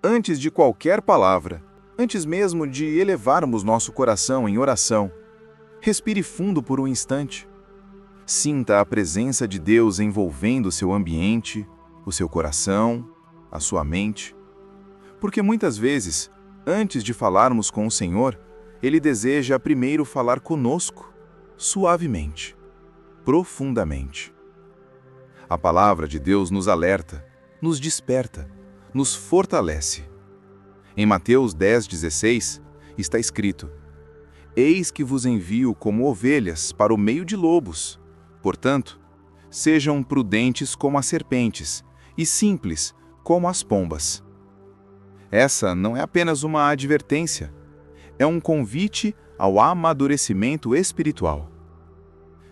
Antes de qualquer palavra, antes mesmo de elevarmos nosso coração em oração, respire fundo por um instante. Sinta a presença de Deus envolvendo o seu ambiente, o seu coração, a sua mente. Porque muitas vezes, antes de falarmos com o Senhor, Ele deseja primeiro falar conosco, suavemente, profundamente. A palavra de Deus nos alerta, nos desperta, nos fortalece. Em Mateus 10,16 está escrito: Eis que vos envio como ovelhas para o meio de lobos. Portanto, sejam prudentes como as serpentes e simples como as pombas. Essa não é apenas uma advertência, é um convite ao amadurecimento espiritual.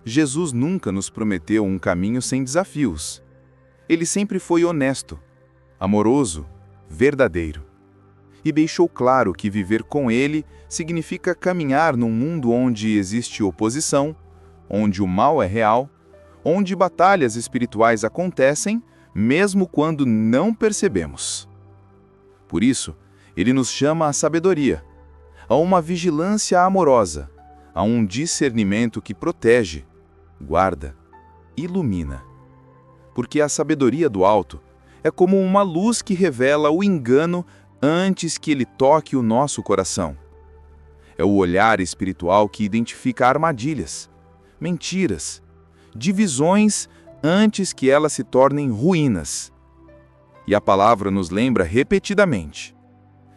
Jesus nunca nos prometeu um caminho sem desafios. Ele sempre foi honesto, amoroso, verdadeiro. E deixou claro que viver com Ele significa caminhar num mundo onde existe oposição, onde o mal é real, onde batalhas espirituais acontecem, mesmo quando não percebemos. Por isso, Ele nos chama à sabedoria, a uma vigilância amorosa, a um discernimento que protege, guarda, ilumina. Porque a sabedoria do alto é como uma luz que revela o engano antes que ele toque o nosso coração. É o olhar espiritual que identifica armadilhas, mentiras, divisões antes que elas se tornem ruínas. E a palavra nos lembra repetidamente: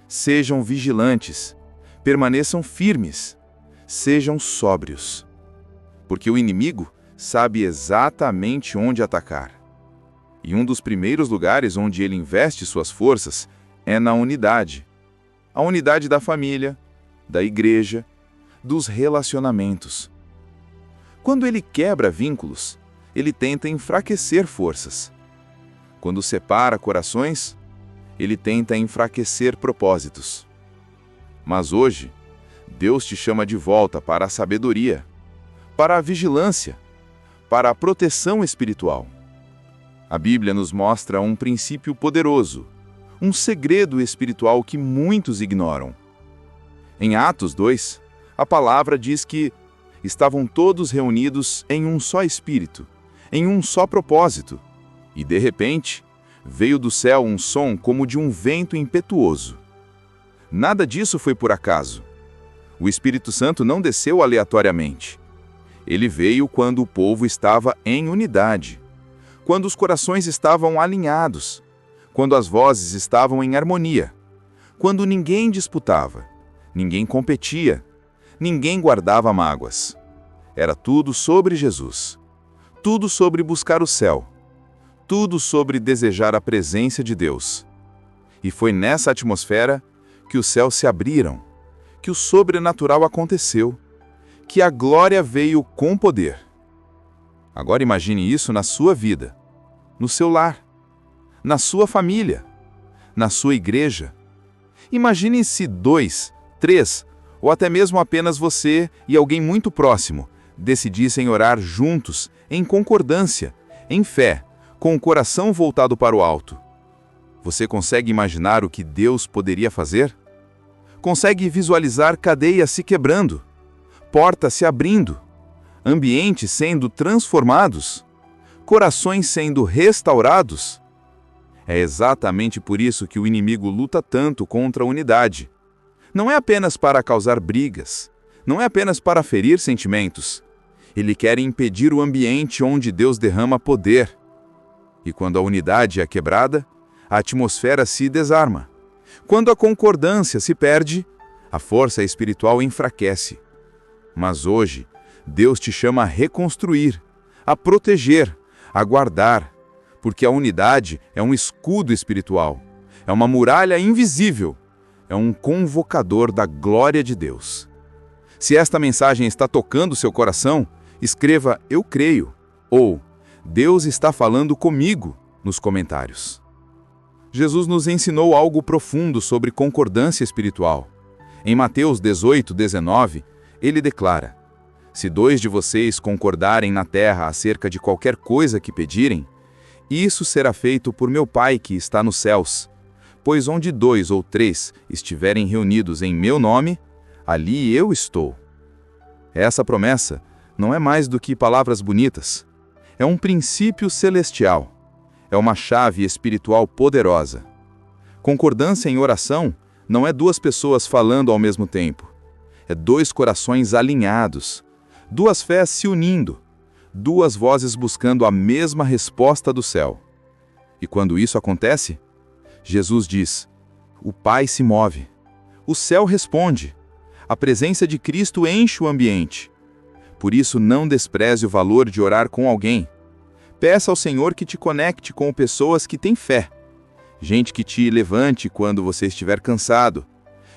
sejam vigilantes, permaneçam firmes, sejam sóbrios. Porque o inimigo sabe exatamente onde atacar. E um dos primeiros lugares onde ele investe suas forças é na unidade. A unidade da família, da igreja, dos relacionamentos. Quando ele quebra vínculos, ele tenta enfraquecer forças. Quando separa corações, ele tenta enfraquecer propósitos. Mas hoje, Deus te chama de volta para a sabedoria, para a vigilância, para a proteção espiritual. A Bíblia nos mostra um princípio poderoso, um segredo espiritual que muitos ignoram. Em Atos 2, a palavra diz que estavam todos reunidos em um só espírito, em um só propósito, e de repente veio do céu um som como de um vento impetuoso. Nada disso foi por acaso. O Espírito Santo não desceu aleatoriamente. Ele veio quando o povo estava em unidade, quando os corações estavam alinhados, quando as vozes estavam em harmonia, quando ninguém disputava, ninguém competia, ninguém guardava mágoas. Era tudo sobre Jesus, tudo sobre buscar o céu, tudo sobre desejar a presença de Deus. E foi nessa atmosfera que os céus se abriram, que o sobrenatural aconteceu, que a glória veio com poder. Agora imagine isso na sua vida, no seu lar, na sua família, na sua igreja. Imagine se 2, 3, ou até mesmo apenas você e alguém muito próximo decidissem orar juntos, em concordância, em fé, com o coração voltado para o alto. Você consegue imaginar o que Deus poderia fazer? Consegue visualizar cadeias se quebrando, portas se abrindo, ambientes sendo transformados, corações sendo restaurados? É exatamente por isso que o inimigo luta tanto contra a unidade. Não é apenas para causar brigas, não é apenas para ferir sentimentos. Ele quer impedir o ambiente onde Deus derrama poder. E quando a unidade é quebrada, a atmosfera se desarma. Quando a concordância se perde, a força espiritual enfraquece. Mas hoje, Deus te chama a reconstruir, a proteger, a guardar, porque a unidade é um escudo espiritual, é uma muralha invisível, é um convocador da glória de Deus. Se esta mensagem está tocando seu coração, escreva "Eu creio" ou "Deus está falando comigo" nos comentários. Jesus nos ensinou algo profundo sobre concordância espiritual. Em Mateus 18:19, ele declara: Se 2 de vocês concordarem na terra acerca de qualquer coisa que pedirem, isso será feito por meu Pai que está nos céus. Pois onde 2 ou 3 estiverem reunidos em meu nome, ali eu estou. Essa promessa não é mais do que palavras bonitas. É um princípio celestial. É uma chave espiritual poderosa. Concordância em oração não é 2 pessoas falando ao mesmo tempo. É 2 corações alinhados, 2 fés se unindo, 2 vozes buscando a mesma resposta do céu. E quando isso acontece, Jesus diz: o Pai se move, o céu responde, a presença de Cristo enche o ambiente. Por isso, não despreze o valor de orar com alguém. Peça ao Senhor que te conecte com pessoas que têm fé. Gente que te levante quando você estiver cansado.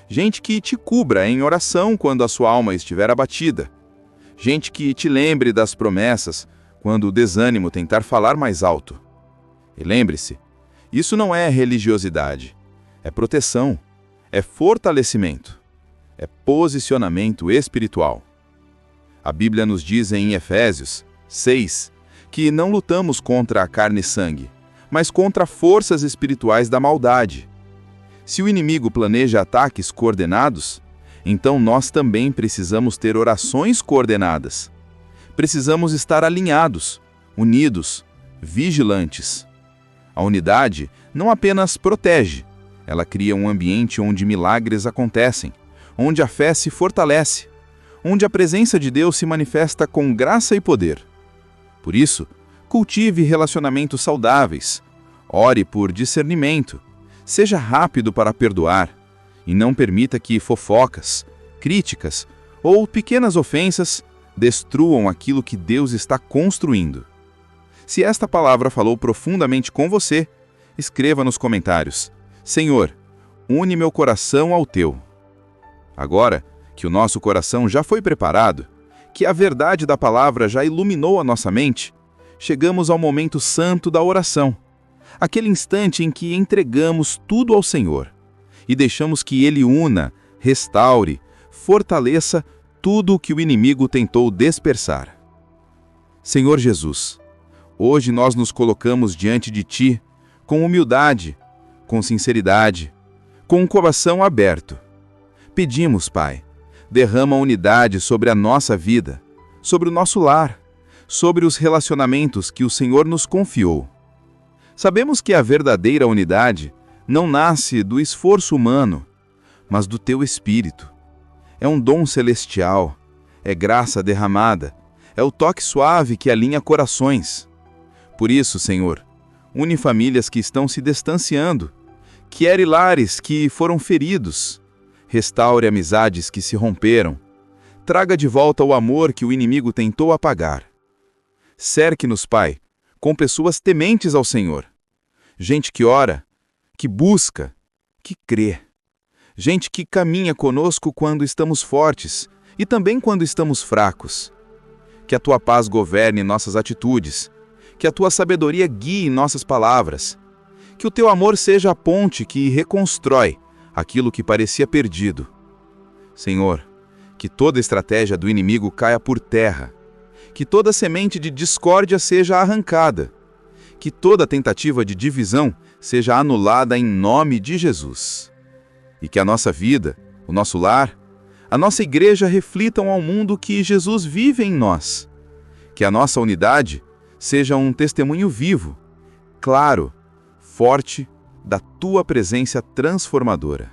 Gente que te cubra em oração quando a sua alma estiver abatida. Gente que te lembre das promessas quando o desânimo tentar falar mais alto. E lembre-se, isso não é religiosidade, é proteção, é fortalecimento, é posicionamento espiritual. A Bíblia nos diz em Efésios 6 que não lutamos contra a carne e sangue, mas contra forças espirituais da maldade. Se o inimigo planeja ataques coordenados, então nós também precisamos ter orações coordenadas. Precisamos estar alinhados, unidos, vigilantes. A unidade não apenas protege, ela cria um ambiente onde milagres acontecem, onde a fé se fortalece, onde a presença de Deus se manifesta com graça e poder. Por isso, cultive relacionamentos saudáveis, ore por discernimento, seja rápido para perdoar e não permita que fofocas, críticas ou pequenas ofensas destruam aquilo que Deus está construindo. Se esta palavra falou profundamente com você, escreva nos comentários: Senhor, une meu coração ao teu. Agora que o nosso coração já foi preparado, que a verdade da palavra já iluminou a nossa mente, chegamos ao momento santo da oração, aquele instante em que entregamos tudo ao Senhor e deixamos que Ele una, restaure, fortaleça tudo o que o inimigo tentou dispersar. Senhor Jesus, hoje nós nos colocamos diante de Ti com humildade, com sinceridade, com um coração aberto. Pedimos, Pai, derrama unidade sobre a nossa vida, sobre o nosso lar, sobre os relacionamentos que o Senhor nos confiou. Sabemos que a verdadeira unidade não nasce do esforço humano, mas do Teu Espírito. É um dom celestial, é graça derramada, é o toque suave que alinha corações. Por isso, Senhor, une famílias que estão se distanciando, quiere lares que foram feridos, restaure amizades que se romperam, traga de volta o amor que o inimigo tentou apagar. Cerque-nos, Pai, com pessoas tementes ao Senhor, gente que ora, que busca, que crê, gente que caminha conosco quando estamos fortes e também quando estamos fracos. Que a Tua paz governe nossas atitudes, que a Tua sabedoria guie nossas palavras, que o Teu amor seja a ponte que reconstrói aquilo que parecia perdido. Senhor, que toda estratégia do inimigo caia por terra, que toda semente de discórdia seja arrancada, que toda tentativa de divisão seja anulada em nome de Jesus. E que a nossa vida, o nosso lar, a nossa igreja reflitam ao mundo que Jesus vive em nós. Que a nossa unidade seja um testemunho vivo, claro, forte, da Tua presença transformadora.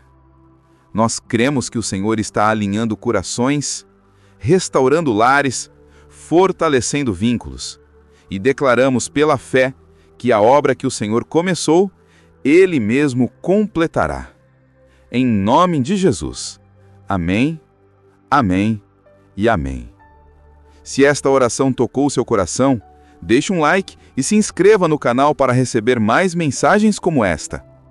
Nós cremos que o Senhor está alinhando corações, restaurando lares, fortalecendo vínculos, e declaramos pela fé que a obra que o Senhor começou, Ele mesmo completará. Em nome de Jesus. Amém, amém e amém. Se esta oração tocou seu coração, deixe um like e se inscreva no canal para receber mais mensagens como esta.